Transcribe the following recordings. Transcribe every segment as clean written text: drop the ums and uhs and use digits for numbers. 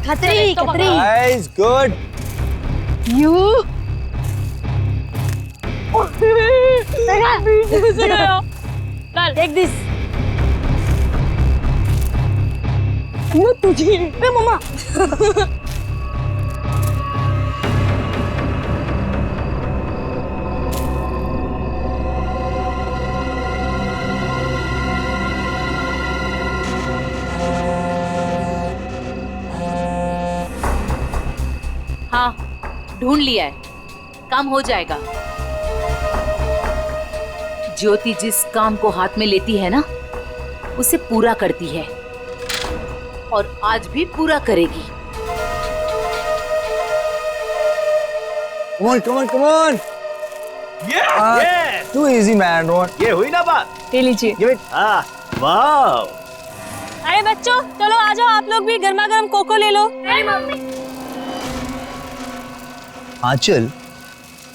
खतरी खतरी। Nice, good. You take this. तुझे मम्मा। हाँ, ढूंढ लिया है, काम हो जाएगा। ज्योति जिस काम को हाथ में लेती है ना, उसे पूरा करती है और आज भी पूरा करेगी। Come on, come on, come on. Yes. Too easy, man. Ron. ये हुई ना बात। ले लीजिए। Give it. वाह। अरे बच्चों, चलो आ जाओ, आप लोग भी गर्मा गर्म कोको ले लो। नहीं मम्मी। आंचल,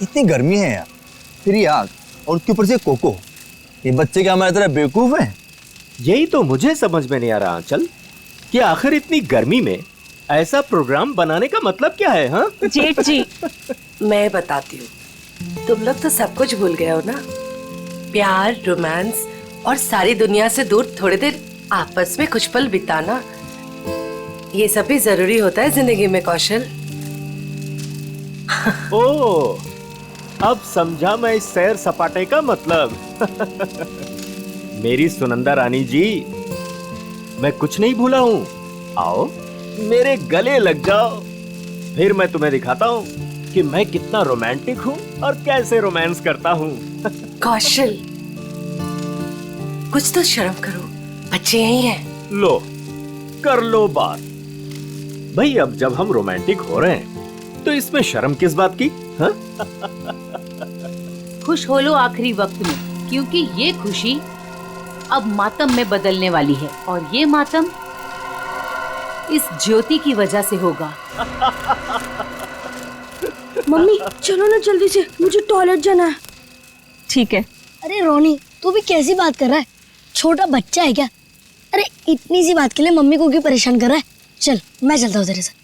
इतनी गर्मी है यार, फिर ये आग और उसके ऊपर से कोको। ये बच्चे क्या हमारी तरह बेवकूफ हैं? यही तो मुझे समझ में नहीं आ रहा आंचल, कि आखिर इतनी गर्मी में ऐसा प्रोग्राम बनाने का मतलब क्या है? हाँ जेठ जी, मैं बताती हूँ, तुम लोग तो सब कुछ भूल गए हो ना। प्यार, रोमांस और सारी दुनिया से दूर थोड़ी देर आपस में कुछ पल बिताना, ये सब भी जरूरी होता है जिंदगी में कौशल। ओह, अब समझा मैं इस सैर सपाटे का मतलब। मेरी सुनंदा रानी जी, मैं कुछ नहीं भूला हूँ। आओ मेरे गले लग जाओ, फिर मैं तुम्हें दिखाता हूँ कि मैं कितना रोमांटिक हूँ और कैसे रोमांस करता हूँ। कौशल, कुछ तो शर्म करो, बच्चे यही हैं। लो, कर लो बात। भाई अब जब हम रोमांटिक हो रहे हैं तो इसमें शर्म किस बात की? हाँ? खुश हो लो आखिरी वक्त में, क्योंकि ये खुशी अब मातम में बदलने वाली है और ये मातम इस ज्योति की वजह से होगा। मम्मी चलो ना जल्दी से, मुझे टॉयलेट जाना है। ठीक है। अरे रोनी, तू भी कैसी बात कर रहा है? छोटा बच्चा है क्या? अरे इतनी सी बात के लिए मम्मी को क्यों परेशान कर रहा है? चल मैं चलता हूँ तेरे साथ।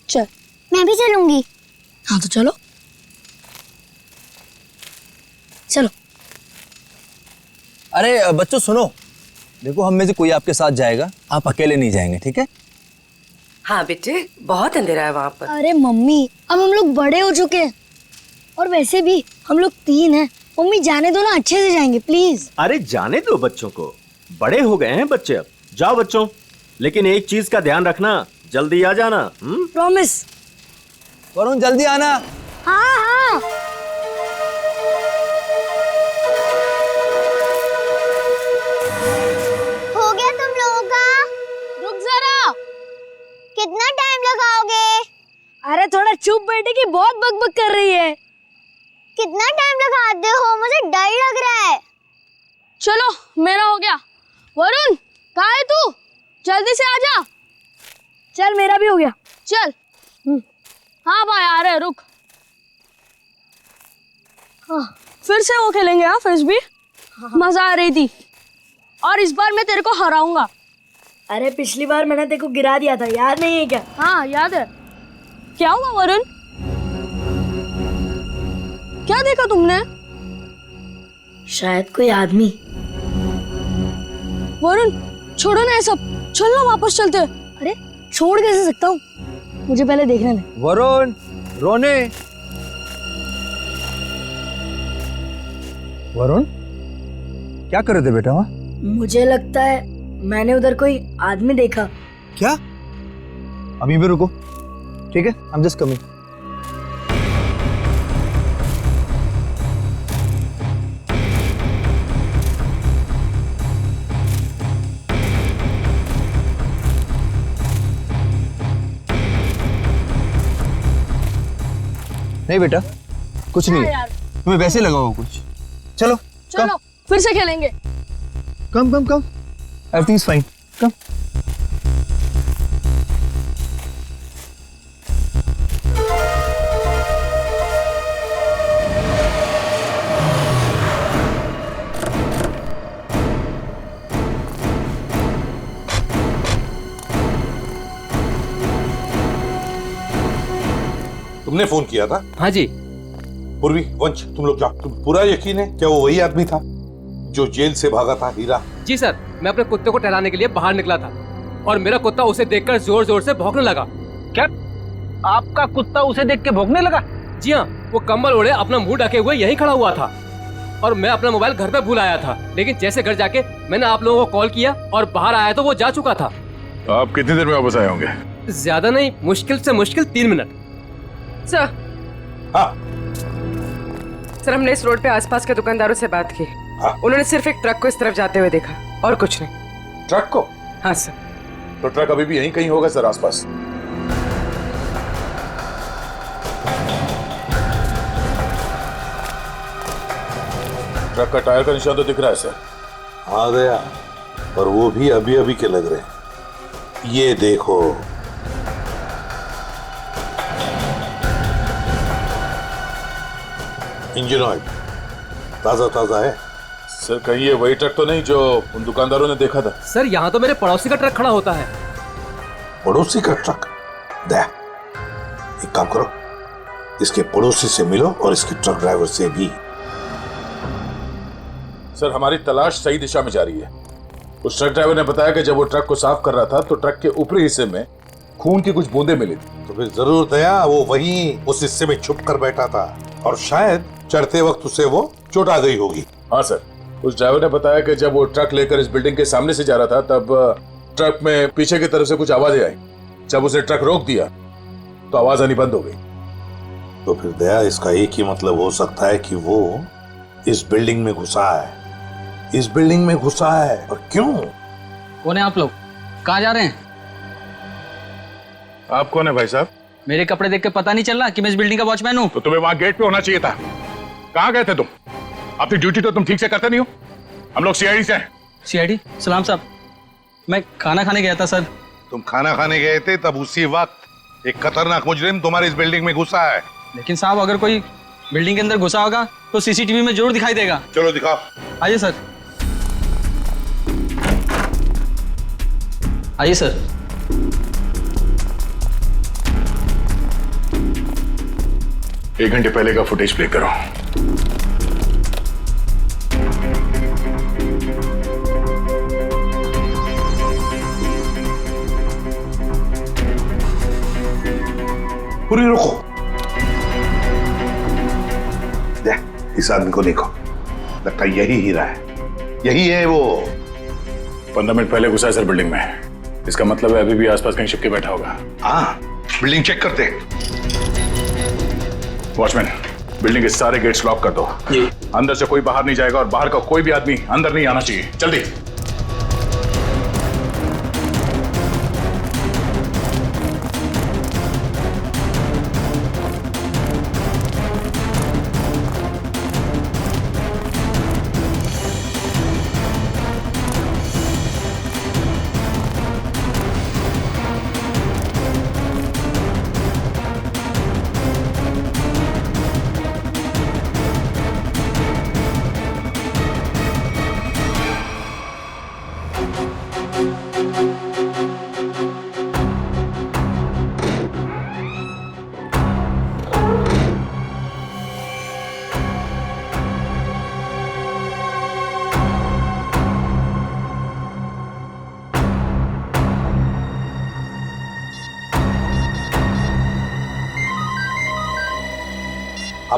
चल। मैं भी चलूंगी। हाँ तो चलो चलो। अरे बच्चों सुनो, देखो हम में से कोई आपके साथ जाएगा, आप अकेले नहीं जाएंगे, ठीक है? हाँ बेटे, बहुत अंधेरा है वहाँ पर। अरे मम्मी, अब हम लोग बड़े हो चुके हैं और वैसे भी हम लोग 3 हैं। मम्मी जाने दो ना, अच्छे से जाएंगे प्लीज। अरे जाने दो बच्चों को, बड़े हो गए हैं बच्चे अब। जाओ बच्चों, लेकिन एक चीज का ध्यान रखना, जल्दी आ जाना। प्रॉमिस। वरुण जल्दी आना। हाँ हाँ। हो गया तुम लोगों का? रुक जरा। कितना टाइम लगाओगे? अरे थोड़ा चुप बैठे की बहुत बकबक कर रही है। कितना टाइम लगाते हो? मुझे डर लग रहा है। चलो मेरा हो गया। वरुण कहाँ है तू? जल्दी से आजा। चल मेरा भी हो गया। चल। हाँ भाई आ रहे, रुक। हाँ फिर से वो खेलेंगे। हाँ फिर भी मजा आ रही थी और इस बार मैं तेरे को हराऊंगा। अरे पिछली बार मैंने तेरे को गिरा दिया था, याद नहीं है क्या? हाँ याद है। क्या हुआ वरुण? क्या देखा तुमने? शायद कोई आदमी। वरुण छोड़ो ना ये सब, चल ना वापस चलते। अरे छोड़ कैसे सकता हूँ, मुझे पहले देखने दे। वरुण, रोने। वरुण क्या कर रहे थे बेटा वहाँ? मुझे लगता है मैंने उधर कोई आदमी देखा। क्या? अभी भी रुको, ठीक है? I'm just coming. नहीं बेटा, कुछ नहीं है, तुम्हें वैसे लगा होगा कुछ। चलो चलो फिर से खेलेंगे। कम कम कम, एवरीथिंग इज फाइन, कम। तुमने फोन किया था? हाँ जी। पूर्वी, वंश, तुम लोग जाओ। तुम पूरा यकीन है क्या वो वही आदमी था जो जेल से भागा था? हीरा? जी सर, मैं अपने कुत्ते को टहलाने के लिए बाहर निकला था और मेरा कुत्ता उसे देखकर जोर जोर से भौंकने लगा। क्या आपका कुत्ता उसे देख के भौंकने लगा? जी हाँ, वो कंबल ओढ़े अपना मुंह ढके हुए यहीं खड़ा हुआ था और मैं अपना मोबाइल घर पे भूल आया था, लेकिन जैसे घर जाके मैंने आप लोगों को कॉल किया और बाहर आया तो वो जा चुका था। आप कितनी देर में वापस आए होंगे? ज्यादा नहीं, मुश्किल से मुश्किल 3 मिनट। सर। हाँ। सर, हमने इस रोड पे आसपास के दुकानदारों से बात की। हाँ। उन्होंने सिर्फ एक ट्रक को इस तरफ जाते हुए देखा और कुछ नहीं। ट्रक को? हाँ सर। तो ट्रक अभी भी यहीं कहीं होगा सर, आसपास। ट्रक का टायर का निशान तो दिख रहा है सर। हाँ गया, पर वो भी अभी अभी के लग रहे हैं। ये देखो, इंजन ऑयल ताजा ताजा है सर। कहीं ये वही ट्रक तो नहीं जो उन दुकानदारों ने देखा था? सर, यहाँ तो मेरे पड़ोसी का ट्रक खड़ा होता है। पड़ोसी का ट्रक? दे, एक काम करो, इसके पड़ोसी से मिलो और इसके ट्रक ड्राइवर से भी। सर, हमारी तलाश सही दिशा में जा रही है। उस ट्रक ड्राइवर ने बताया कि जब वो ट्रक को साफ कर रहा था तो ट्रक के ऊपरी हिस्से में खून की कुछ बूंदें मिली थी। तो फिर जरूर दया वो वहीं उस हिस्से में छुप कर बैठा था और शायद चढ़ते वक्त उसे वो चोट आ गई होगी। हाँ सर, उस ड्राइवर ने बताया कि जब वो ट्रक लेकर इस बिल्डिंग के सामने से जा रहा था तब ट्रक में पीछे की तरफ से कुछ आवाजें आई। जब उसे ट्रक रोक दिया तो आवाज आनी बंद हो गई। तो फिर दया, इसका एक ही मतलब हो सकता है कि वो इस बिल्डिंग में घुसा है। इस बिल्डिंग में घुसा है। और क्यों? कौन है आप लोग? कहाँ जा रहे हैं? आप कौन है भाई साहब? मेरे कपड़े देख के पता नहीं चल रहा कि मैं इस बिल्डिंग का वॉचमैन हूँ? तो तुम्हें वहां गेट पे होना चाहिए था। कहाँ गए थे तुम? अपनी ड्यूटी तो तुम ठीक से करते नहीं हो। हम लोग सीआईडी से हैं। सीआईडी? सलाम साहब, मैं खाना खाने गया था सर। तुम खाना खाने गए थे, तब उसी वक्त एक खतरनाक मुजरिम तुम्हारे इस बिल्डिंग में घुसा है। लेकिन साहब, अगर कोई बिल्डिंग के अंदर घुसा होगा तो सीसीटीवी में जरूर दिखाई देगा। चलो दिखाओ। आइए सर। आइए सर। एक घंटे पहले का फुटेज प्ले करो। पूरी रुको। देख, इस आदमी को देखो, लगता है यही हीरा है। यही है वो। 15 मिनट पहले घुसा है सर बिल्डिंग में। इसका मतलब है अभी भी आसपास कहीं छिप के बैठा होगा। हाँ, बिल्डिंग चेक करते। वॉचमैन, बिल्डिंग के सारे गेट्स लॉक कर दो। अंदर से कोई बाहर नहीं जाएगा और बाहर का कोई भी आदमी अंदर नहीं आना चाहिए। जल्दी।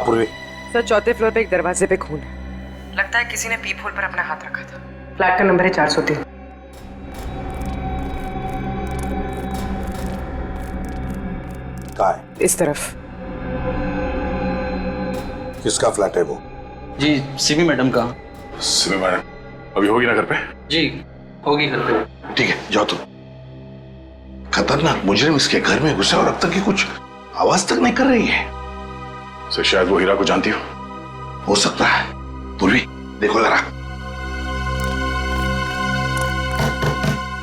पूर्वी। सर, चौथे फ्लोर पे एक दरवाजे पे खून है। लगता है किसी ने पीप होल पर अपना हाथ रखा था। फ्लैट का नंबर है 403। कहाँ है? इस तरफ। किसका फ्लैट है वो? जी, सिमी मैडम का। सिमी मैडम अभी होगी ना घर पे? जी, होगी घर पे। ठीक है, जाओ तुम। खतरनाक मुजरिम इसके घर में घुसा और अब तक की कुछ आवाज तक नहीं कर रही है। सर, शायद वो हीरा को जानती हो सकता है। पूर्वी, देखो जरा।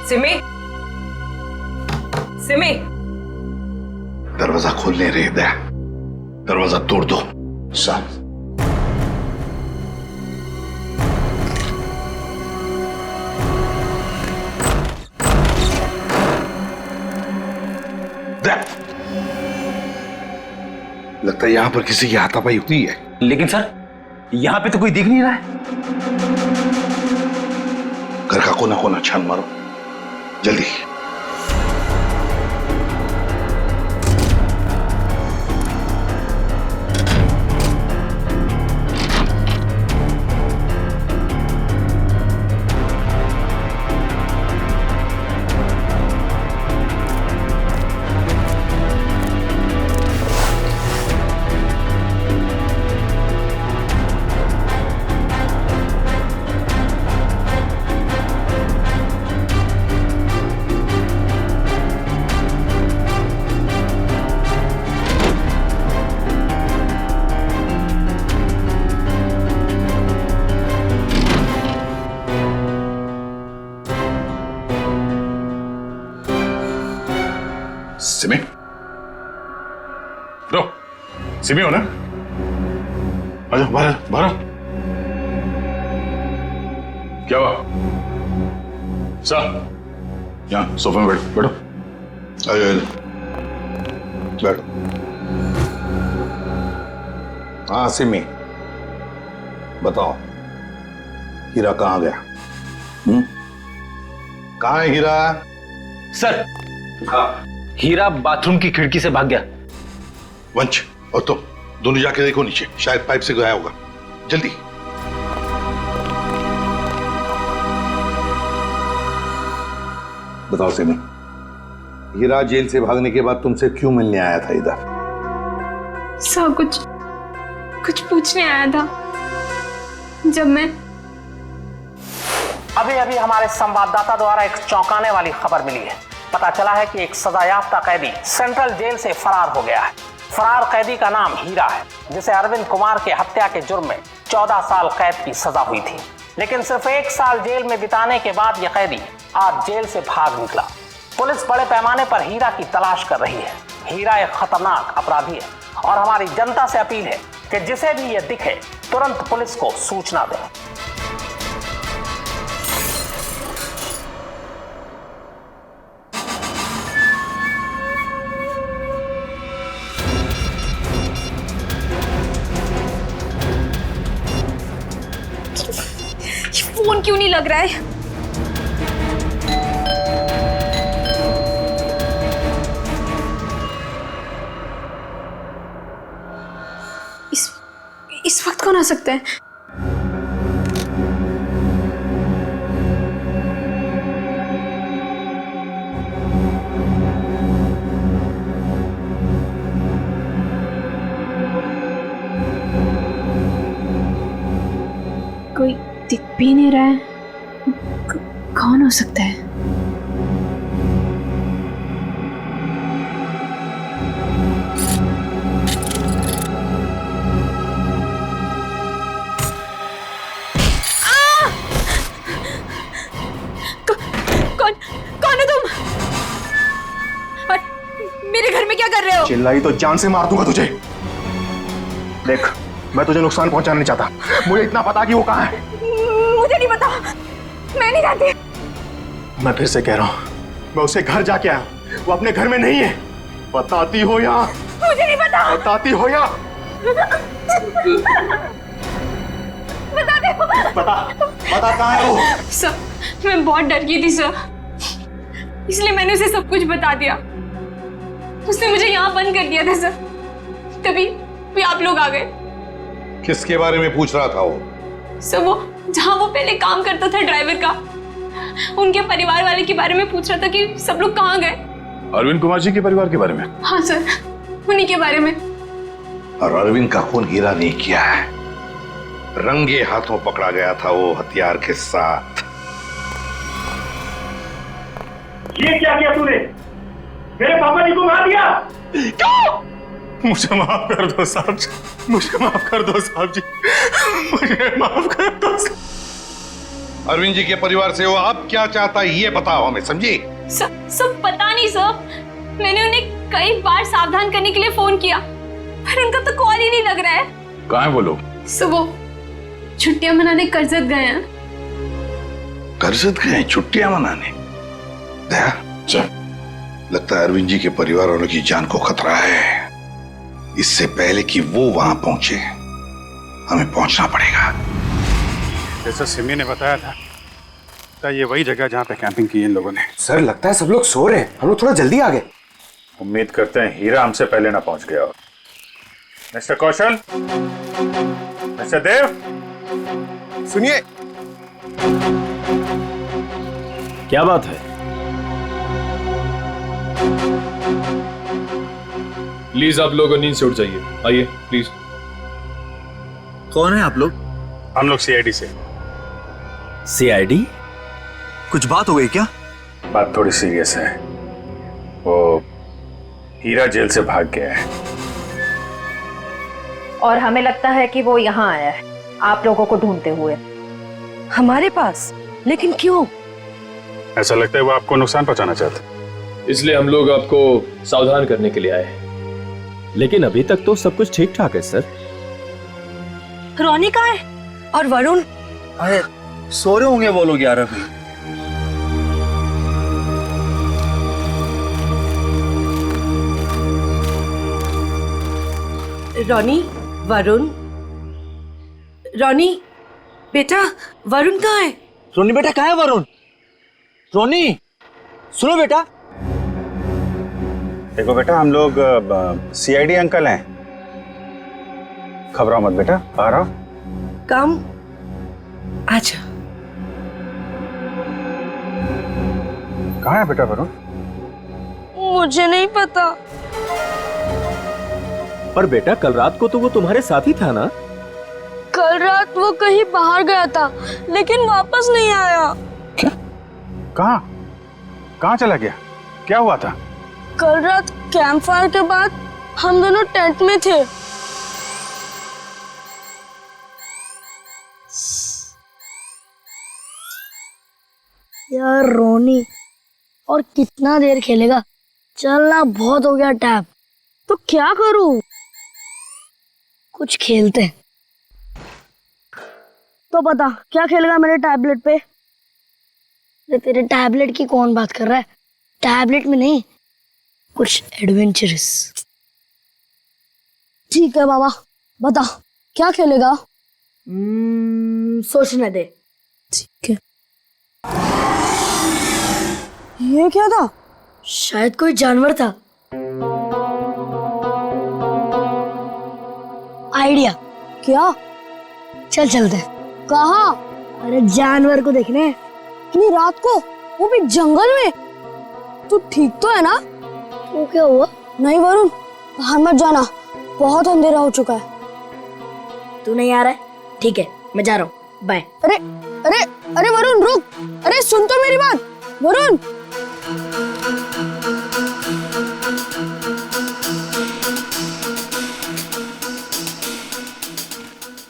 सिमी, सिमी। दरवाजा खोल नहीं रही। दया, दरवाजा तोड़ दो। सर, लगता है यहाँ पर किसी की हाथापाई हुई है। लेकिन सर यहाँ पे तो कोई दिख नहीं रहा है। घर का कोना कोना छान मारो जल्दी। सिमी, रो, सिमी हो ना? आजा बाहर बाहर। क्या हुआ? सर, यहाँ सोफे में बैठो बैठो। आजा बैठो। हाँ सिमी, बताओ हीरा कहाँ गया? कहाँ है हीरा? सर हीरा बाथरूम की खिड़की से भाग गया। वंश और तुम दोनों जाके देखो नीचे, शायद पाइप से गया होगा। जल्दी। बताओ सिमी, हीरा जेल से भागने के बाद तुमसे क्यों मिलने आया था इधर? सर कुछ पूछने आया था। जब मैं अभी हमारे संवाददाता द्वारा एक चौंकाने वाली खबर मिली है। पता चला है कि एक सजायाफ्ता कैदी सेंट्रल जेल से फरार हो गया है। फरार कैदी का नाम हीरा है, जिसे अरविंद कुमार के हत्या के जुर्म में 14 साल कैद की सजा हुई थी। लेकिन सिर्फ 1 साल जेल में बिताने के बाद यह कैदी आज जेल से भाग निकला। पुलिस बड़े पैमाने पर हीरा की तलाश कर रही है। हीरा एक खतरनाक अपराधी है और हमारी जनता से अपील है कि जिसे भी यह दिखे तुरंत पुलिस को सूचना दें। फोन क्यों नहीं लग रहा है? इस वक्त कौन आ सकता है? कोई दिख भी नहीं रहा है। कौन हो सकता है? कौन है तुम? और मेरे घर में क्या कर रहे हो? चिल्लाई तो जान से मार दूंगा तुझे। देख, मैं तुझे नुकसान पहुंचाना नहीं चाहता। मुझे इतना पता कि वो कहाँ है। मुझे नहीं पता, मैं नहीं जानती। मैं फिर से कह रहा हूँ, मैं उसे घर जाके आया, वो अपने घर में नहीं है। बताती हो या? मुझे नहीं पता। बताती हो या? बता दे। बता कहाँ है वो? सर, मैं बहुत डर गई थी सर, इसलिए मैंने उसे सब कुछ बता दिया। उसने मुझे यहाँ बंद कर दिया था सर, तभी आप लोग आ गए। किसके बारे में पूछ रहा था वो? सर, वो जहाँ वो पहले काम करता था ड्राइवर का, उनके परिवार वाले के बारे में पूछ रहा था कि सब लोग कहाँ गए। अरविंद कुमार जी के परिवार के बारे में? हाँ सर, उन्हीं के बारे में। और अरविंद का खून हीरा नहीं किया है, रंगे हाथों पकड़ा गया था वो हथियार के साथ। ये क्या किया तूने? मेरे पापा जी को मार दिया। क्यों? मुझे माफ कर दो साहब जी, मुझे माफ कर दो साहब जी, मुझे माफ कर दो। अरविंद जी के परिवार से वो अब क्या चाहता है ये बताओ हमें, समझी? सब पता नहीं सर, मैंने उन्हें कई बार सावधान करने के लिए फोन किया, पर उनका तो कॉल ही नहीं लग रहा है। कहाँ है वो लोग? सर, वो छुट्टियां मनाने करजत गए हैं। करजत गए छुट्टियां मनाने? दया, लगता है अरविंद जी के परिवार वालों की जान को खतरा है, इससे पहले कि वो वहां पहुंचे हमें पहुंचना पड़ेगा। जैसा सिमी ने बताया था ये वही जगह जहां पे कैंपिंग की इन लोगों ने। सर लगता है सब लोग सो रहे हैं, हम लोग थोड़ा जल्दी आ गए। उम्मीद करते हैं हीरा हमसे पहले ना पहुंच गया हो। मिस्टर कौशल, मिस्टर देव, सुनिए। क्या बात है? प्लीज आप लोग नींद से उठ जाइए, आइए प्लीज। कौन है आप लोग? हम लोग सीआईडी से। सीआईडी? कुछ बात हो गई क्या? बात थोड़ी सीरियस है। वो हीरा जेल से भाग गया है और हमें लगता है कि वो यहाँ आया है आप लोगों को ढूंढते हुए। हमारे पास? लेकिन क्यों? ऐसा लगता है वो आपको नुकसान पहुंचाना चाहता है, इसलिए हम लोग आपको सावधान करने के लिए आए हैं। लेकिन अभी तक तो सब कुछ ठीक ठाक है सर। रोनी कहाँ है? और वरुण? अरे सो रहे होंगे वो लोग यार अभी। रोनी, वरुण, रोनी बेटा, वरुण कहाँ है? रोनी बेटा कहाँ है वरुण? रोनी सुनो बेटा। देखो बेटा, हम लोग सीआईडी अंकल हैं, घबराओ मत बेटा, आ रहा हूं। कम अच्छा। कहाँ है बेटा वरुण? मुझे नहीं पता। पर बेटा कल रात को तो वो तुम्हारे साथ ही था ना? कल रात वो कहीं बाहर गया था लेकिन वापस नहीं आया। क्या? कहाँ चला गया? क्या हुआ था? कल रात कैंप फायर के बाद हम दोनों टेंट में थे। यार रोनी, और कितना देर खेलेगा? चलना बहुत हो गया टैब। तो क्या करूं? कुछ खेलते हैं। तो बता क्या खेलेगा मेरे टैबलेट पे? तेरे टैबलेट की कौन बात कर रहा है? टैबलेट में नहीं, कुछ एडवेंचरस। ठीक है बाबा, बता क्या खेलेगा? सोचने दे। ठीक है। ये क्या था? शायद कोई जानवर था। आइडिया। क्या? चल चलते। कहाँ? अरे जानवर को देखने। इतनी रात को, वो भी जंगल में। तू ठीक तो है ना? वो क्या हुआ? नहीं वरुण, बाहर मत जाना, बहुत अंधेरा हो चुका है। तू नहीं आ रहा है? ठीक है, मैं जा रहा हूँ, बाय। अरे अरे अरे वरुण रुक, अरे सुन तो मेरी बात। वरुण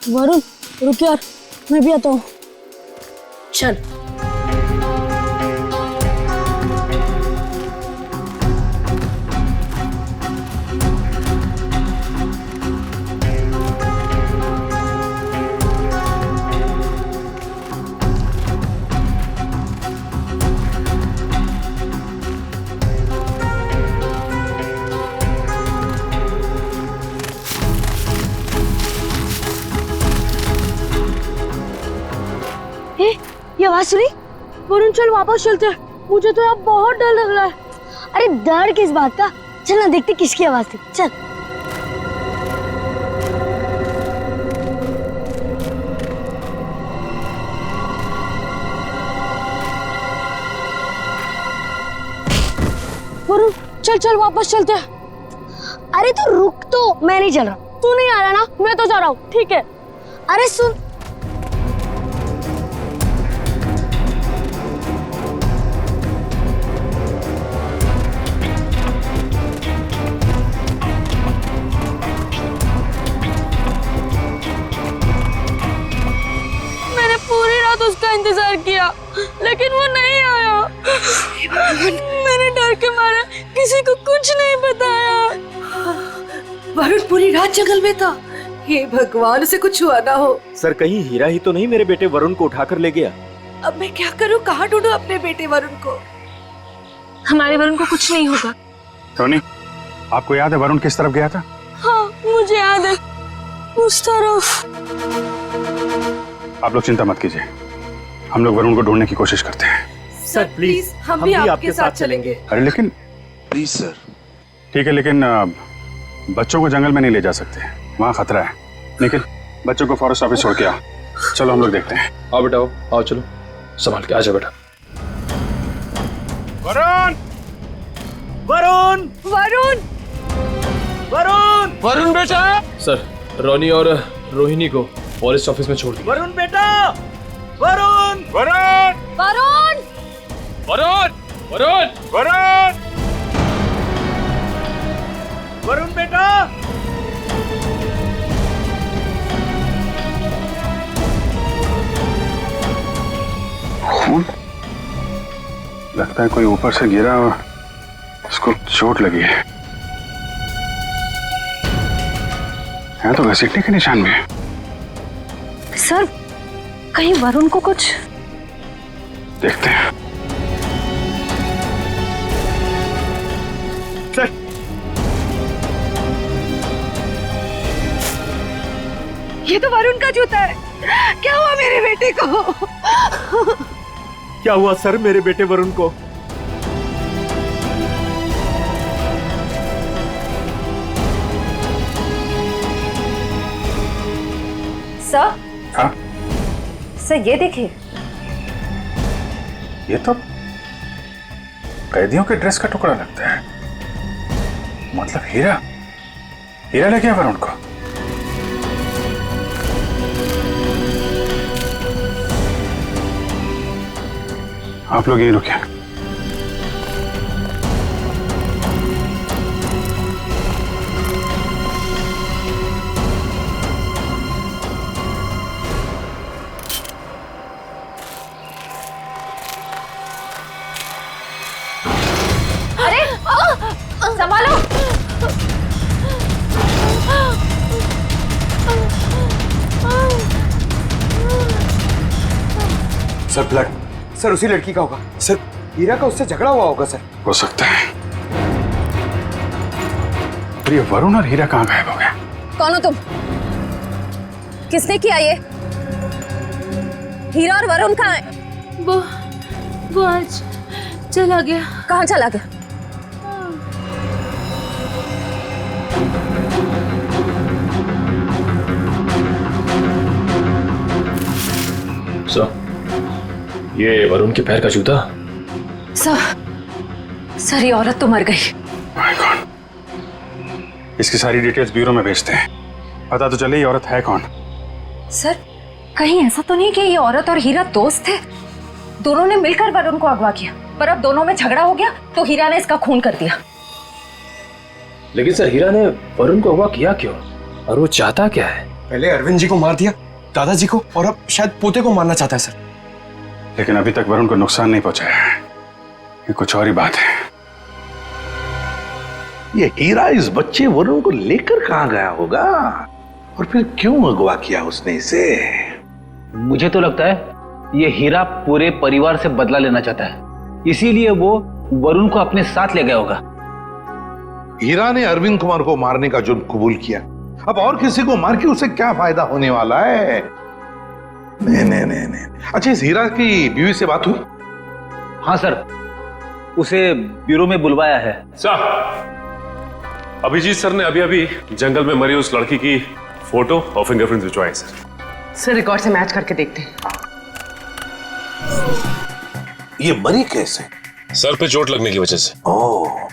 वरुण रुक यार, मैं भी आता हूँ। चल। ये आवाज सुनी? वरुण चल वापस चलते हैं, मुझे तो अब बहुत डर लग रहा है। अरे डर किस बात का? चल ना देखते किसकी आवाज थी। चल। वरुण चल चल वापस चलते हैं। अरे तो रुक तो, मैं नहीं चल रहा। तू नहीं आ रहा ना? मैं तो जा रहा हूँ। ठीक है। अरे सुन, उसका इंतजार किया लेकिन वो नहीं आया। मैंने डर के मारे किसी को कुछ नहीं बताया। वरुण पूरी रात जंगल में था। हे भगवान, उसे कुछ हुआ ना हो। सर कहीं हीरा ही तो नहीं मेरे बेटे वरुण को उठाकर ले गया? अब मैं क्या करूं? कहाँ ढूंढूं अपने बेटे वरुण को? हमारे वरुण को कुछ नहीं होगा। टोनी, आपको याद है वरुण किस तरफ गया था? हाँ, मुझे याद है उस तरफ। आप लोग चिंता मत कीजिए, हम लोग वरुण को ढूंढने की कोशिश करते हैं। सर प्लीज हम भी आपके साथ चलेंगे। अरे लेकिन प्लीज सर। ठीक है, लेकिन बच्चों को जंगल में नहीं ले जा सकते, वहाँ खतरा है। निखिल, बच्चों को फॉरेस्ट ऑफिस छोड़ के आ। चलो हम लोग देखते हैं। आओ बेटा, आओ चलो, संभाल के आजा बेटा। वरुण! वरुण! वरुण! वरुण! वरुण बेटा! सर, रोनी और रोहिणी को फॉरेस्ट ऑफिस में छोड़ दिया। वरुण बेटा! वरुण! वरुण! वरुण! वरुण! वरुण! वरुण! वरुण बेटा! खून? लगता है कोई ऊपर से गिरा और उसको चोट लगी है। यहाँ तो घसीटने के निशान में है। सर, कहीं वरुण को कुछ? देखते हैं। सर, ये तो वरुण का जूता है। क्या हुआ मेरे बेटे को? क्या हुआ सर मेरे बेटे वरुण को? सर? हाँ? सर ये देखिए। ये तो कैदियों के ड्रेस का टुकड़ा लगता है। मतलब हीरा ले गया वरुण को। आप लोग यहीं रुकिए। अरे संभालो। सर ब्लड, सर उसी लड़की का होगा। सर हीरा का उससे झगड़ा हुआ होगा सर। हो सकता है। पर ये वरुण और हीरा कहाँ गायब हो गए? कौन हो तुम? किसने किया ये? हीरा और वरुण कहाँ है? वो आज चला गया। कहाँ चला गया? सर, ये वरुण के पैर का जूता। सर ये औरत तो मर गई। My God. इसकी सारी डिटेल्स ब्यूरो में भेजते हैं, पता तो चले ये औरत है कौन। सर कहीं ऐसा तो नहीं कि ये औरत और हीरा दोस्त थे? दोनों ने मिलकर वरुण को अगवा किया, पर अब दोनों में झगड़ा हो गया तो हीरा ने इसका खून कर दिया। लेकिन सर, हीरा ने वरुण को अगवा किया क्यों, और वो चाहता क्या है? पहले अरविंद जी को मार दिया, दादाजी को, और अब शायद पोते को मारना चाहता है सर। लेकिन अभी तक वरुण को नुकसान नहीं पहुंचाया है। ये कुछ और ही बात है। ये हीरा इस बच्चे वरुण को लेकर कहाँ गया होगा, और फिर क्यों अगवा किया उसने इसे? मुझे तो लगता है ये हीरा पूरे परिवार से बदला लेना चाहता है, इसीलिए वो वरुण को अपने साथ ले गया होगा। हीरा ने अरविंद कुमार को मारने का जुर्म कबूल किया, अब और किसी को मार के उसे क्या फायदा होने वाला है? नहीं। अच्छा, इस हीरा की बीवी से बात हुई? हाँ सर, उसे ब्यूरो में बुलवाया है। सर, अभिजीत सर ने अभी जंगल में मरी उस लड़की की फोटो और फिंगरप्रिंट्स भिजवाए सर रिकॉर्ड से मैच करके देखते हैं। ये मरी कैसे? सर पे चोट लगने की वजह से। ओह,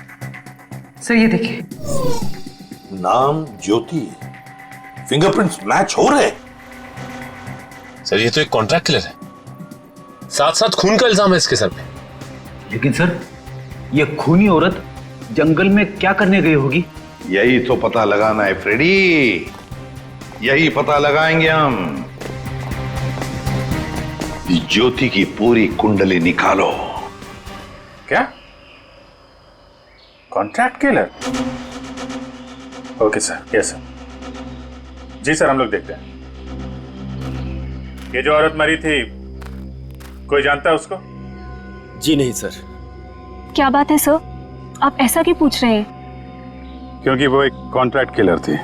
सर ये देखिए, नाम ज्योति, फिंगरप्रिंट्स मैच हो रहे। सर ये तो एक कॉन्ट्रैक्ट किलर है, साथ साथ खून का इल्जाम है इसके सर पे। लेकिन सर, ये खूनी औरत जंगल में क्या करने गई होगी? यही तो पता लगाना है फ्रेडी, यही पता लगाएंगे हम। ज्योति की पूरी कुंडली निकालो। क्या? Contract killer? Okay sir, yes sir. जी सर, हम लोग देखते हैं। ये जो औरत मरी थी, कोई जानता है उसको? जी नहीं सर। क्या बात है सर, आप ऐसा क्यों पूछ रहे हैं? क्योंकि वो एक कॉन्ट्रैक्ट किलर थी,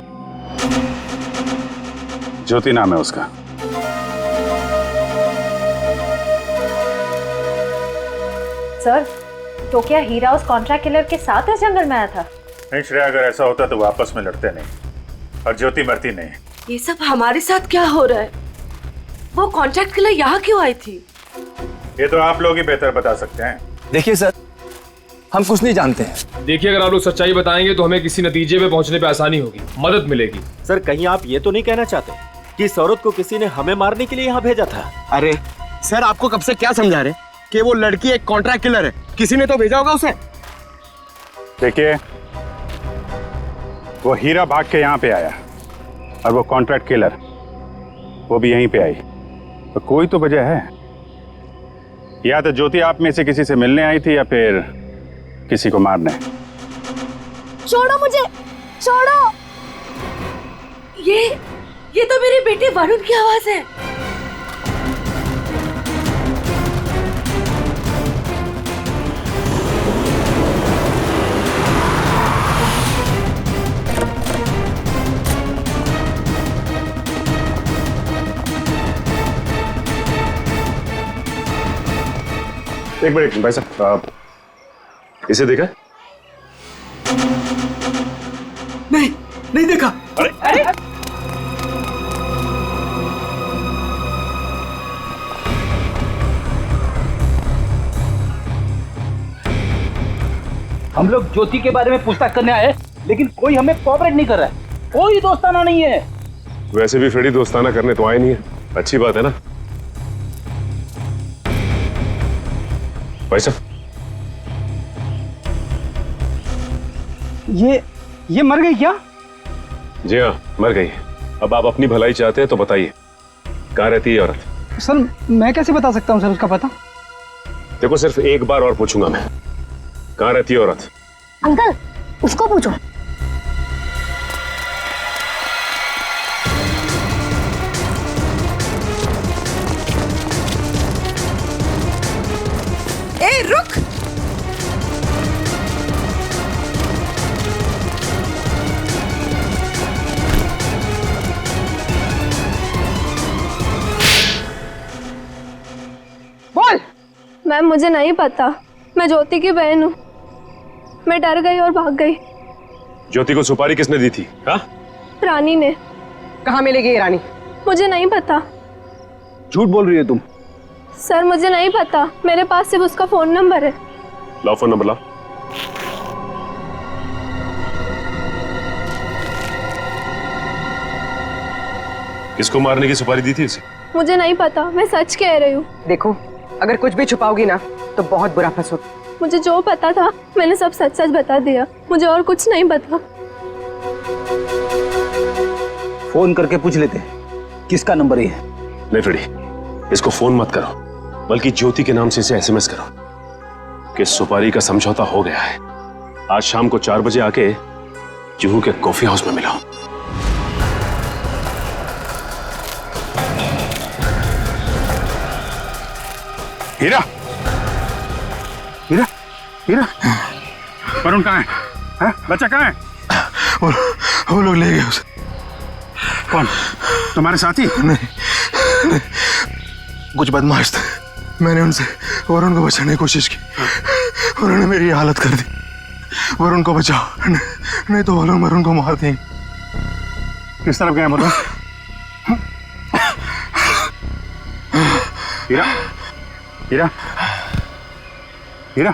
ज्योति नाम है उसका। सर, तो क्या हीरा उस कॉन्ट्रैक्ट किलर के साथ इस जंगल में आया था? नहीं श्रेया, अगर ऐसा होता तो वो आपस में लड़ते नहीं और ज्योति मरती नहीं। ये सब हमारे साथ क्या हो रहा है? वो कॉन्ट्रैक्ट किलर यहाँ क्यों आई थी? ये तो आप लोग ही बेहतर बता सकते हैं। देखिए सर, हम कुछ नहीं जानते हैं। देखिए, अगर आप लोग सच्चाई बताएंगे तो हमें किसी नतीजे पे पहुंचने पे आसानी होगी, मदद मिलेगी। सर, कहीं आप ये तो नहीं कहना चाहते कि इस औरत को किसी ने हमें मारने के लिए यहाँ भेजा था? अरे सर, आपको कब से क्या समझा रहे कि वो लड़की एक कॉन्ट्रैक्ट किलर है? किसी ने तो भेजा होगा उसे। देखिए, वो हीरा भाग के यहाँ पे आया और वो कॉन्ट्रैक्ट किलर वो भी यहीं पे आई, तो कोई तो वजह है। या तो ज्योति आप में से किसी से मिलने आई थी या फिर किसी को मारने। छोड़ो मुझे, छोड़ो। ये तो मेरे बेटे वरुण की आवाज है। एक मिनट भाई साहब, इसे देखा? नहीं देखा। अरे हम लोग ज्योति के बारे में पूछताछ करने आए, लेकिन कोई हमें कोऑपरेट नहीं कर रहा है। कोई दोस्ताना नहीं है। वैसे भी फ्रेडी दोस्ताना करने तो आए नहीं है, अच्छी बात है ना भाई साहब। ये मर गई क्या? जी हाँ, मर गई। अब आप अपनी भलाई चाहते हैं तो बताइए, कहाँ रहती है औरत? सर, मैं कैसे बता सकता हूँ सर उसका पता? देखो, सिर्फ एक बार और पूछूंगा मैं, कहाँ रहती है औरत? अंकल, उसको पूछो। ए, रुक। बोल। मैम, मुझे नहीं पता, मैं ज्योति की बहन हूँ। मैं डर गई और भाग गई। ज्योति को सुपारी किसने दी थी? हाँ? रानी ने। कहाँ मिलेगी ये रानी? मुझे नहीं पता। झूठ बोल रही है तुम। सर, मुझे नहीं पता, मेरे पास सिर्फ उसका फोन नंबर है। लाओ फोन नंबर, लाओ। किसको मारने की सुपारी दी थी उसे? मुझे नहीं पता, मैं सच कह रही हूँ। देखो, अगर कुछ भी छुपाओगी ना तो बहुत बुरा फंसोगी। मुझे जो पता था मैंने सब सच सच बता दिया, मुझे और कुछ नहीं पता। फोन करके पूछ लेते किसका नंबर है। नहीं फ्रेडी, इसको फोन मत करो, बल्कि ज्योति के नाम से इसे एसएमएस करो कि सुपारी का समझौता हो गया है। आज शाम को 4 बजे आके जुहू के कॉफी हाउस में मिलाओ। हीरा, हीरा, हीरा, वरुण कहाँ है? हाँ? बच्चा कहाँ है? वो लोग ले गए उसे। कौन? तुम्हारे साथी? नहीं, कुछ बदमाश थे। मैंने उनसे वरुण को बचाने की कोशिश की, उन्होंने मेरी हालत कर दी। वरुण को बचाओ, नहीं तो वो लोग वरुण को मार देंगे। किस तरफ गए बताओ? हीरा, हीरा, हीरा,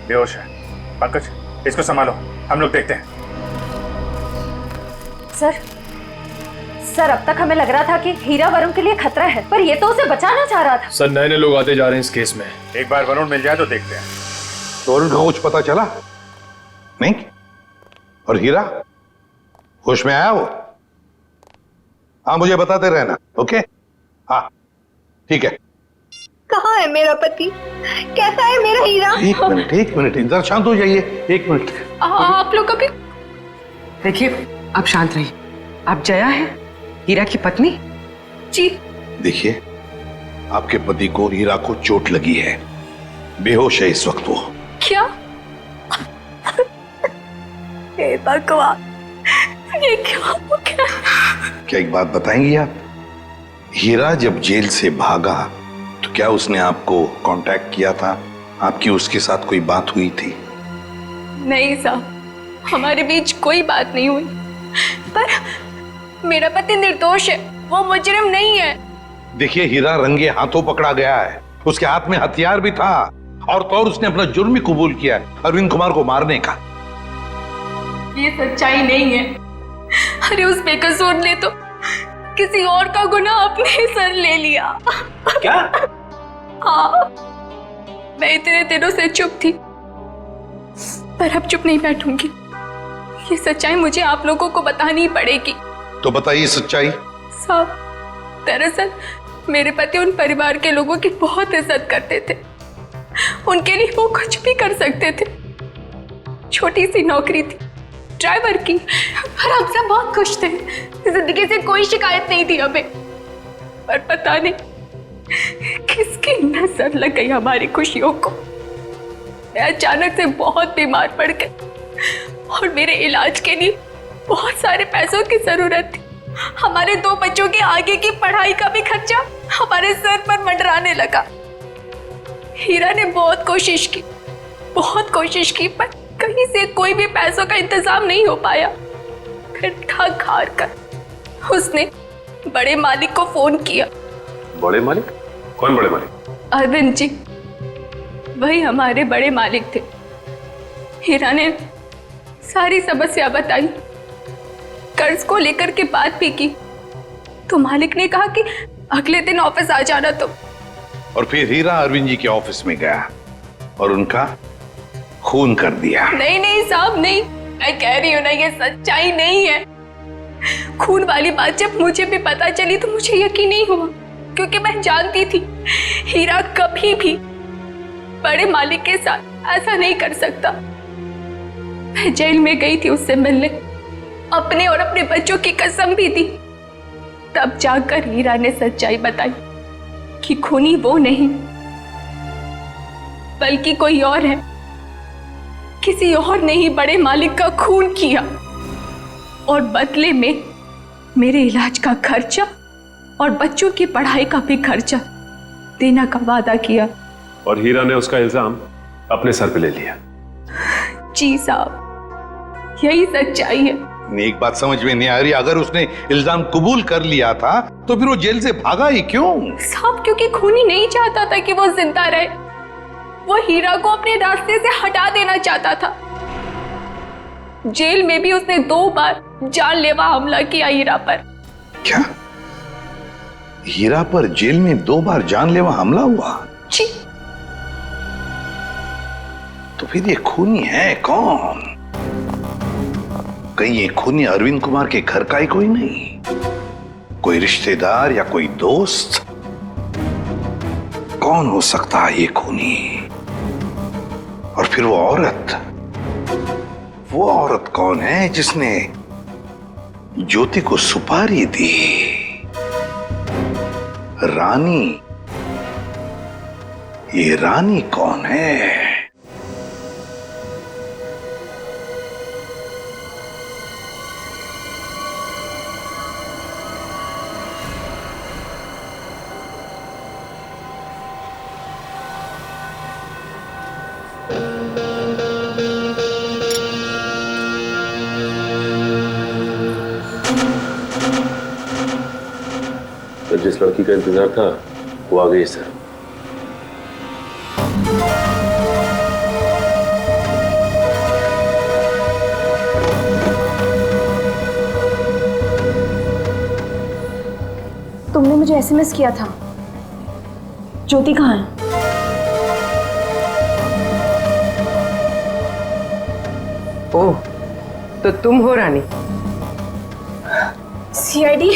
बेहोश है। पंकज, इसको संभालो, हम लोग देखते हैं। सर, अब तक हमें लग रहा था कि हीरा वरुण के लिए खतरा है, पर ये तो उसे बचाना चाह रहा था। सर, नए नए लोग आते जा रहे हैं इस केस में। एक बार वरुण मिल जाए तो देखते हैं। तो वरुण को कुछ पता चला नहीं? और हीरा होश में आया वो? हाँ, मुझे बताते रहना। ओके? हाँ, ठीक है। कहाँ है मेरा पति? कैसा है मेरा हीरा? एक मिनट, इधर शांत हो जाइए। एक मिनट। आप लोग कभी। देखिए, आप शांत रहिए। आप जया है, हीरा की पत्नी? जी। देखिए, आपके पति को हीरा को चोट लगी है, बेहोश है इस वक्त वो। क्या? हे भगवान, ये क्या हो गया? क्या एक बात बताएंगी आप? हीरा जब जेल से भागा तो क्या उसने आपको कांटेक्ट किया था? आपकी उसके साथ कोई बात हुई थी? नहीं साहब, हमारे बीच कोई बात नहीं हुई। पर मेरा पति निर्दोष है, वो मुजरिम नहीं है। देखिए, हीरा रंगे हाथों पकड़ा गया है, उसके हाथ में हथियार भी था और तो और उसने अपना जुर्म भी कबूल किया है, अरविंद कुमार को मारने का। ये सच्चाई नहीं है। अरे उस बेकसूर ने तो किसी और का गुनाह अपने सर ले लिया। क्या? हाँ, मैं इतने दिनों से चुप थी, पर अब चुप नहीं बैठूंगी। ये सच्चाई मुझे आप लोगों को बतानी पड़ेगी। तो बताइए सच्चाई। साहब, दरअसल मेरे पति उन परिवार के लोगों की बहुत इज्जत करते थे। उनके लिए वो कुछ भी कर सकते थे। छोटी सी नौकरी थी ड्राइवर की, और हम सब बहुत खुश थे। जिंदगी से कोई शिकायत नहीं थी हमें। पर पता नहीं किसकी नजर लग गई हमारी खुशियों को। मैं अचानक से बहुत बीमार पड़ गई और मेरे इलाज के लिए बहुत सारे पैसों की जरूरत थी। हमारे 2 बच्चों के आगे की पढ़ाई का भी खर्चा हमारे सर पर मंडराने लगा। हीरा ने बहुत कोशिश की, पर कहीं से कोई भी पैसों का इंतजाम नहीं हो पाया। फिर ठग हार कर उसने बड़े मालिक को फोन किया। बड़े मालिक? कौन बड़े मालिक? अरविंद जी, वही हमारे बड़े मालिक थे। हीरा ने सारी समस्या बताई, कर्ज को लेकर के बात भी की, तो मालिक ने कहा कि अगले दिन ऑफिस आ जाना। तो और फिर हीरा अरविंद जी के ऑफिस में गया और उनका खून कर दिया। नहीं साहब, नहीं, मैं कह रही हूँ ना, ये सच्चाई नहीं है। खून वाली बात जब मुझे भी पता चली तो मुझे यकीन नहीं हुआ, क्योंकि मैं जानती थी हीरा कभी भी बड़े मालिक के साथ ऐसा नहीं कर सकता। मैं जेल में गई थी उससे मिलने, अपने और अपने बच्चों की कसम भी दी। तब जाकर हीरा ने सच्चाई बताई कि खूनी वो नहीं बल्कि कोई और है। किसी और ने ही बड़े मालिक का खून किया और बदले में मेरे इलाज का खर्चा और बच्चों की पढ़ाई का भी खर्चा देने का वादा किया। और हीरा ने उसका इल्जाम अपने सर पे ले लिया। जी साहब, यही सच्चाई है। एक बात समझ में नहीं आ रही, अगर उसने इल्जाम कबूल कर लिया था तो फिर वो जेल से भागा ही क्यों? साहब, क्योंकि खूनी नहीं चाहता था कि वो जिंदा रहे। वो हीरा को अपने रास्ते से हटा देना चाहता था। जेल में भी उसने 2 बार जानलेवा हमला किया हीरा पर। क्या? हीरा पर जेल में 2 बार जानलेवा हमला हुआ? जी। तो फिर ये खूनी है कौन? कहीं ये खूनी अरविंद कुमार के घर का ही कोई नहीं? कोई रिश्तेदार या कोई दोस्त? कौन हो सकता है ये खूनी? और फिर वो औरत कौन है जिसने ज्योति को सुपारी दी? रानी। ये रानी कौन है? तो जिस लड़की का इंतजार था वो आ गई सर। तुमने मुझे एसएमएस किया था। ज्योति कहाँ है? ओह, तो तुम हो रानी? सीआईडी?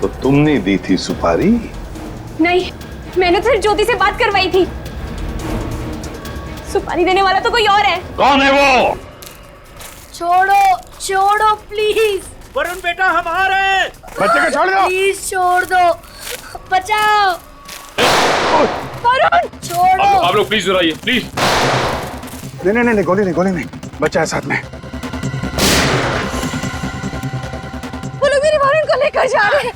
तो तुमने दी थी सुपारी? नहीं, मैंने तो सिर्फ ज्योति से बात करवाई थी। सुपारी देने वाला तो कोई और है। कौन है वो? छोड़ो प्लीज। वरुण बेटा, हम आ रहे हैं। बच्चे को छोड़ दो। प्लीज छोड़ दो, बचाओ। वरुण छोड़ो। आप लोग प्लीज आइए प्लीज। नहीं, गोली नहीं, बच्चा है साथ में। वो लोग मेरे वरुण को लेकर जा रहे हैं।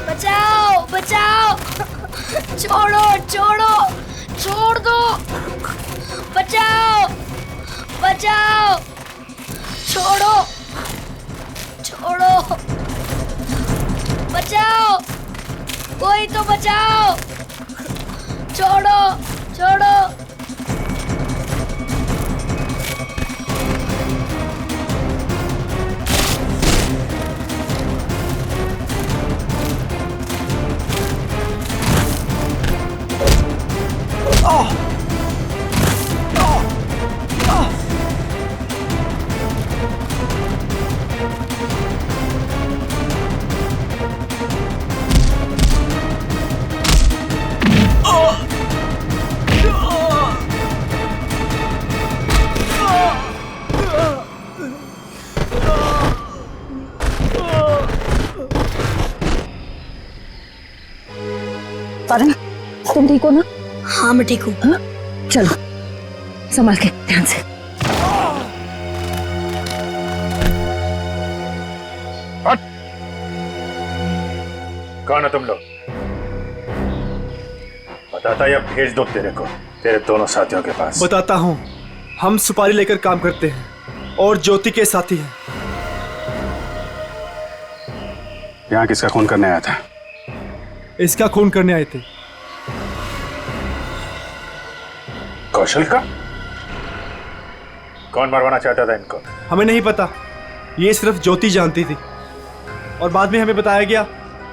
बचाओ बचाओ, छोड़ो छोड़ो, छोड़ दो, बचाओ बचाओ, छोड़ो छोड़ो, बचाओ, कोई तो बचाओ, छोड़ो छोड़ो। वरुण, तुम ठीक हो ना? हाँ मैं ठीक हूँ। हाँ? चलो संभाल के, ध्यान से। कौन है तुम लोग? बताता या भेज दो तेरे दोनों साथियों के पास। बताता हूँ, हम सुपारी लेकर काम करते हैं और ज्योति के साथी हैं। यहाँ किसका खून करने आया था? इसका खून करने आए थे। कौशल का? कौन मरवाना चाहता था इनको? हमें नहीं पता, ये सिर्फ ज्योति जानती थी और बाद में हमें बताया गया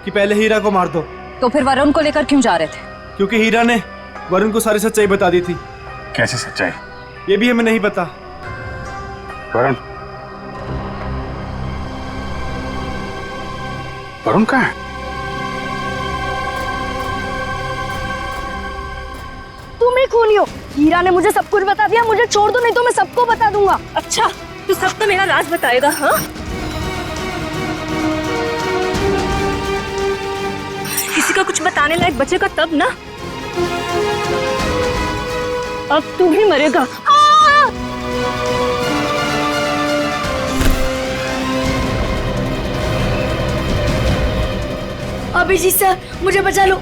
कि पहले हीरा को मार दो। तो फिर वरुण को लेकर क्यों जा रहे थे? क्योंकि हीरा ने वरुण को सारी सच्चाई बता दी थी। कैसी सच्चाई? ये भी हमें नहीं पता। वरुण कहाँ है? तुम ही खूनी हो। हीरा ने मुझे सब कुछ बता दिया, मुझे छोड़ दो नहीं तो मैं सबको बता दूंगा। अच्छा तू सब तो मेरा राज बताएगा? हाँ किसी का कुछ बताने लायक बचेगा तब ना। अब तू भी मरेगा। अभिजीत सर मुझे बचा लो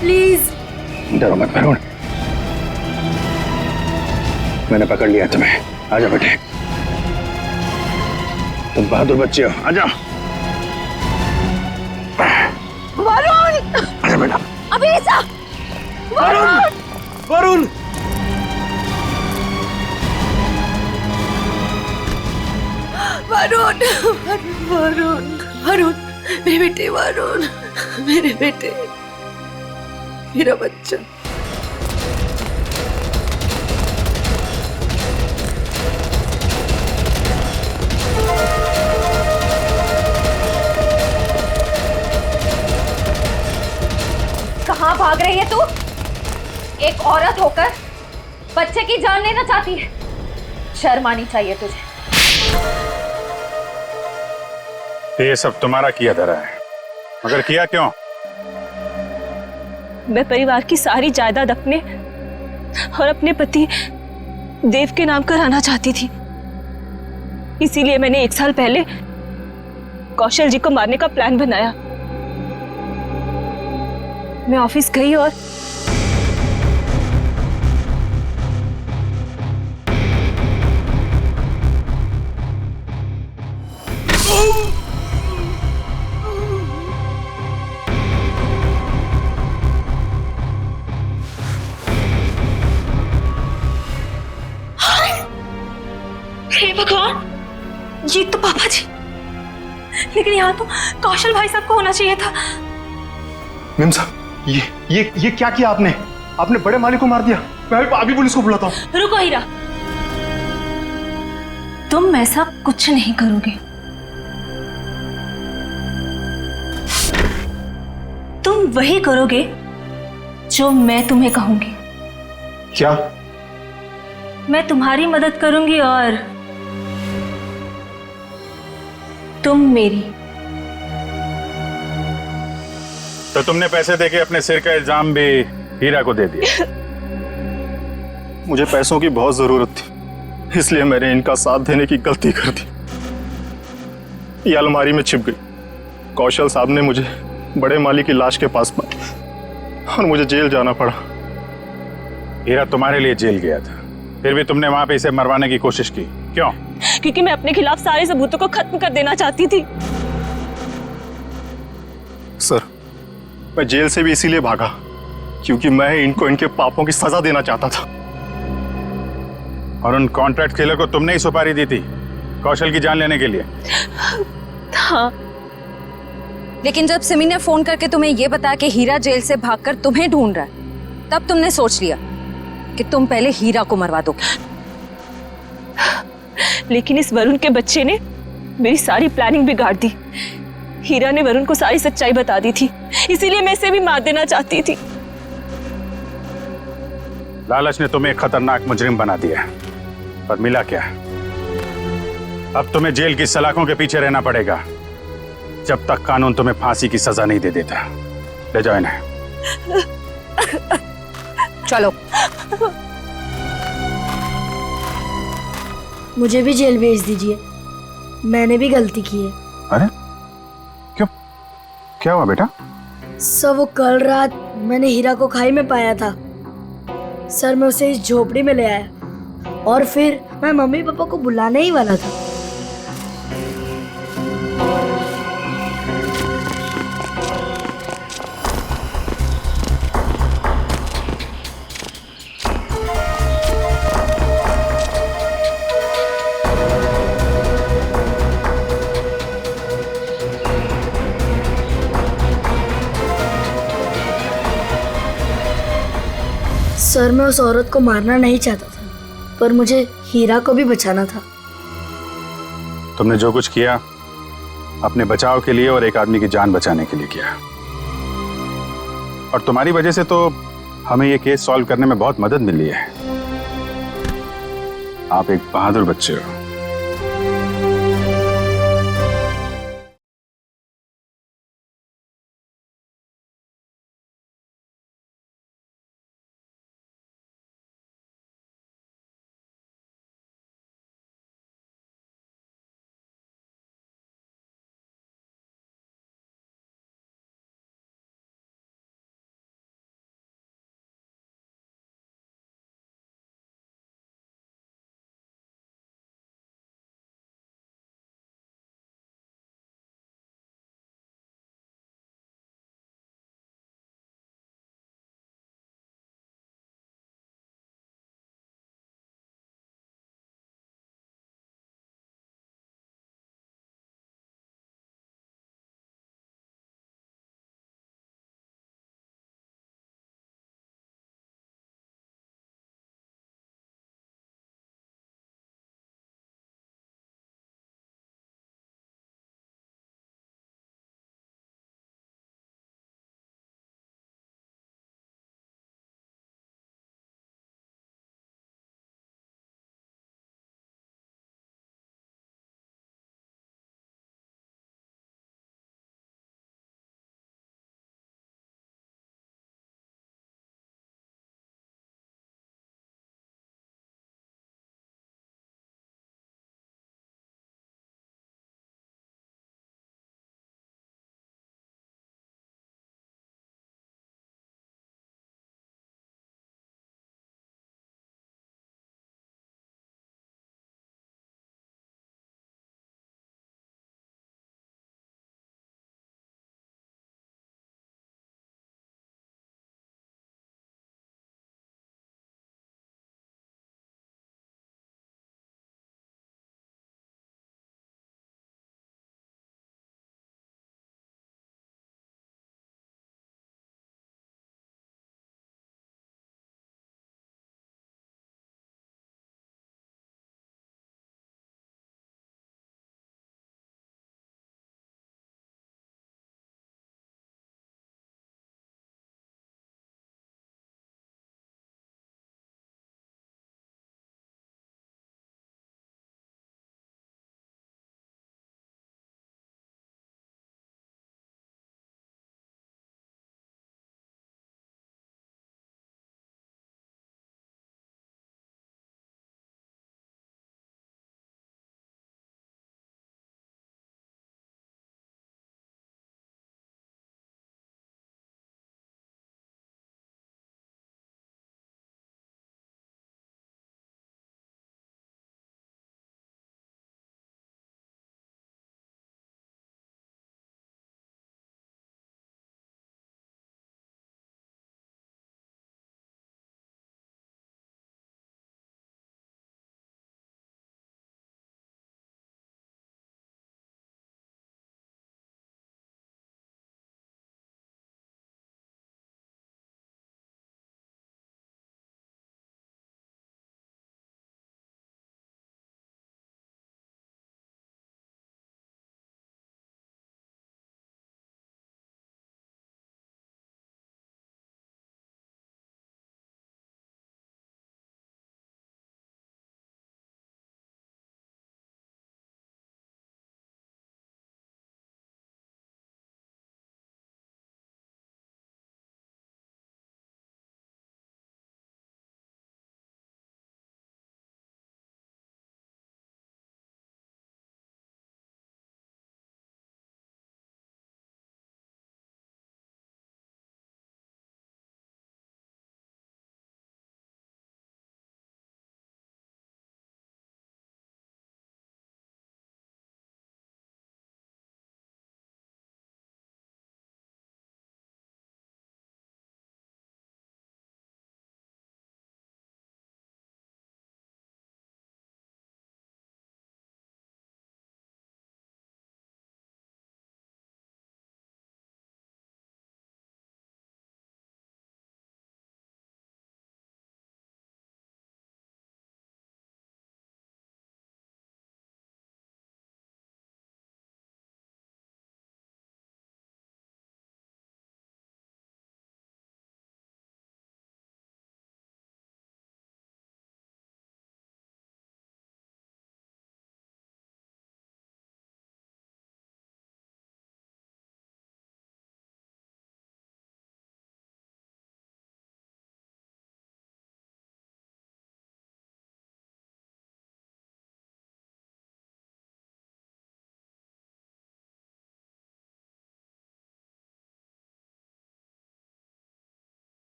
प्लीज। डरो मत वरुण, मैंने पकड़ लिया तुम्हें। आजा बेटे, तुम बहादुर बच्चे हो, आजा। वरुण! आजा बेटा। अभिजीत सर! वरुण! वरुण! वरुण! वरुण! वरुण! मेरे बेटे वरुण, मेरे बेटे, मेरा बच्चा। कहाँ भाग रही है तू? एक औरत होकर बच्चे की जान लेना चाहती है। शर्म आनी चाहिए तुझे। ये सब तुम्हारा किया धरा है, मगर किया क्यों? मैं परिवार की सारी जायदाद अपने और अपने पति देव के नाम कराना चाहती थी। इसीलिए मैंने 1 साल पहले कौशल जी को मारने का प्लान बनाया। मैं ऑफिस गई और हे भगवान, ये तो पापा जी। लेकिन यहाँ तो कौशल भाई साहब को होना चाहिए था। मेम साहब, ये क्या किया आपने? आपने बड़े मालिक को मार दिया। मैं अभी पुलिस को बुलाता हूँ। रुको हीरा, तुम ऐसा कुछ नहीं करोगे। तुम वही करोगे जो मैं तुम्हें कहूंगी। क्या? मैं तुम्हारी मदद करूंगी और तुम मेरी। तो तुमने पैसे देके अपने सिर का इल्जाम भी हीरा को दे दिया। मुझे पैसों की बहुत जरूरत थी, इसलिए मैंने इनका साथ देने की गलती कर दी। ये अलमारी में छिप गई। कौशल साहब ने मुझे बड़े माली की लाश के पास पाया और मुझे जेल जाना पड़ा। हीरा तुम्हारे लिए जेल गया था, फिर भी तुमने वहां पे इसे मरवाने की कोशिश की, क्यों? क्योंकि मैं अपने खिलाफ सारे सबूतों को खत्म कर देना चाहती थी। सर, मैं जेल से भी इसीलिए भागा क्योंकि मैं इनको इनके पापों की सजा देना चाहता था। और उन कॉन्ट्रैक्ट किलर को तुमने ही सुपारी दी थी कौशल की जान लेने के लिए? हाँ। लेकिन जब सिमी ने फोन करके तुम्हें यह बताया कि हीरा जेल से भागकर तुम्हें ढूंढ रहा है, तब तुमने सोच लिया कि तुम पहले हीरा को मरवा दोगे। लेकिन इस वरुण के बच्चे ने मेरी सारी प्लानिंग बिगाड़ दी। हीरा ने वरुण को सारी सच्चाई बता दी थी, इसीलिए मैं इसे भी मार देना चाहती थी। लालच ने तुम्हें एक खतरनाक मुजरिम बना दिया, पर मिला क्या? अब तुम्हें जेल की सलाखों के पीछे रहना पड़ेगा जब तक कानून तुम्हें फांसी की सजा नहीं दे देता। ले जाओ इन्हें। चलो। मुझे भी जेल भेज दीजिए, मैंने भी गलती की है। अरे क्यों, क्या हुआ बेटा? सर, वो कल रात मैंने हीरा को खाई में पाया था। सर, मैं उसे इस झोपड़ी में ले आया और फिर मैं मम्मी पापा को बुलाने ही वाला था। सर, मैं उस औरत को मारना नहीं चाहता था, पर मुझे हीरा को भी बचाना था। तुमने जो कुछ किया अपने बचाव के लिए और एक आदमी की जान बचाने के लिए किया, और तुम्हारी वजह से तो हमें ये केस सॉल्व करने में बहुत मदद मिली है। आप एक बहादुर बच्चे हो।